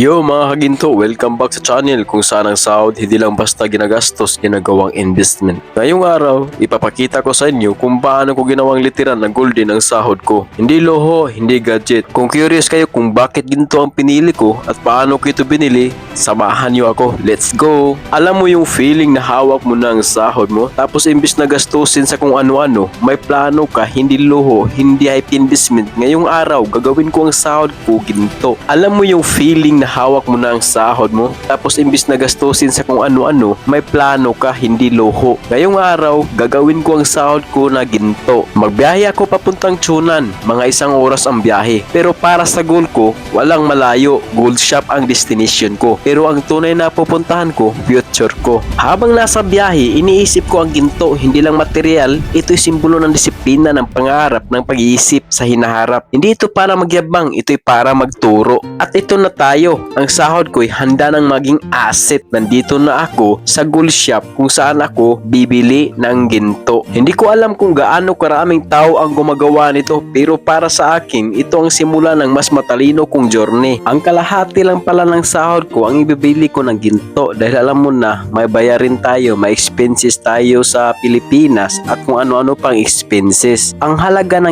Yo mga kaginto, welcome back sa channel kung saan ang sahod hindi lang basta ginagastos, ginagawang investment. Ngayong araw, ipapakita ko sa inyo kung paano ko ginawang literan na golden ang sahod ko. Hindi loho, hindi gadget. Kung curious kayo kung bakit ginto ang pinili ko at paano ko ito binili, samahan niyo ako. Let's go! Alam mo yung feeling na hawak mo na ang sahod mo tapos imbis na gastusin sa kung ano-ano, may plano ka, hindi loho, hindi hype investment. Ngayong araw, gagawin ko ang sahod ko ginto. Alam mo yung feeling na hawak mo na ang sahod mo tapos imbis na gastusin sa kung ano-ano, may plano ka, hindi loho. Ngayong araw, gagawin ko ang sahod ko na ginto. Magbiyahe ako papuntang Chunan, mga 1 oras ang biyahe. Pero para sa goal ko, walang malayo, gold shop ang destination ko. Pero ang tunay na pupuntahan ko, future ko. Habang nasa biyahe, iniisip ko ang ginto, hindi lang material, ito'y simbolo ng disiplina, ng pangarap, ng pag-iisip sa hinaharap. Hindi ito para magyabang, ito'y para magturo. At ito na tayo, ang sahod ko'y handa ng maging asset. Nandito na ako sa gold shop kung saan ako bibili ng ginto. Hindi ko alam kung gaano karaming tao ang gumagawa nito, pero para sa akin, ito ang simula ng mas matalino kong journey. Ang kalahati lang pala ng sahod ko ang ibibili ko ng ginto dahil alam mo na may bayarin tayo, may expenses tayo sa Pilipinas at kung ano-ano pang expenses. Ang halaga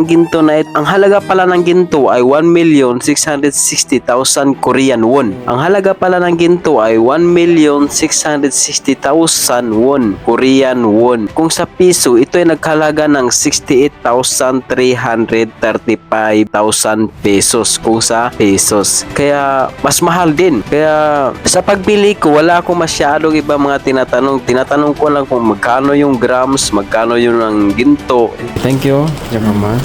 pala ng ginto ay 1,660,000 Korean won. Ang halaga pala ng ginto ay 1,660,000 won, Korean won. Kung sa piso, ito ay nagkalaga ng 68,335,000 pesos kung sa pesos. Kaya mas mahal din. Kaya sa pagbili ko, wala akong masyadong iba mga tinatanong. Tinatanong ko lang kung magkano yung grams, magkano yung ang ginto. Thank you. 잠깐만.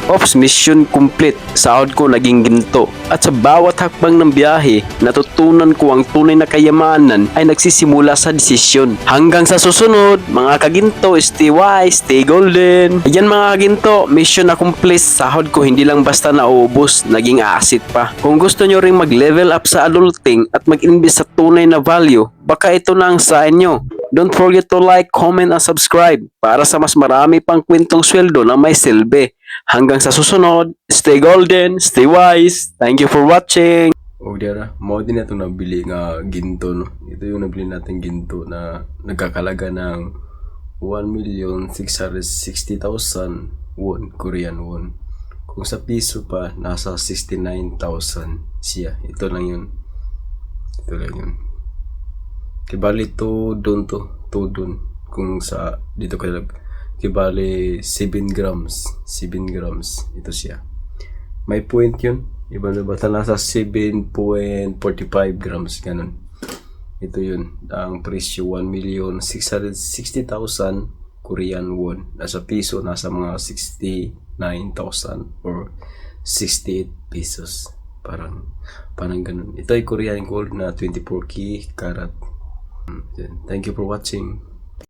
Ops, mission complete. Sahod ko naging ginto. At sa bawat hakbang ng biyahe, natutunan ko ang tunay na kayamanan ay nagsisimula sa desisyon. Hanggang sa susunod, mga kaginto, stay wise, stay golden. Ayan mga kaginto, mission accomplished. Sahod ko hindi lang basta nauubos, naging asset pa. Kung gusto nyo ring mag-level up sa adulting at mag-invest sa tunay na value, baka ito na ang sa inyo. Don't forget to like, comment, and subscribe para sa mas marami pang kwentong sweldo na may silbi. Hanggang sa susunod, stay golden, stay wise. Thank you for watching. Oh, diara, mo din itong nabili nga ginto, no? Ito yung nabili natin ginto na nagkakalaga ng 1,660,000 won, Korean won. Kung sa piso pa, nasa 69,000 siya. Ito lang yun. Kibali to doon. Kung sa dito kayo kibali 7 grams ito siya. May point yun, iba na basta nasa 7.45 grams ganun. Ito yun, ang presyo 1,660,000 Korean won. Nasa piso, nasa mga 69,000 or 68 pesos, parang ganun. Ito ay Korean gold na 24K karat. Thank you for watching.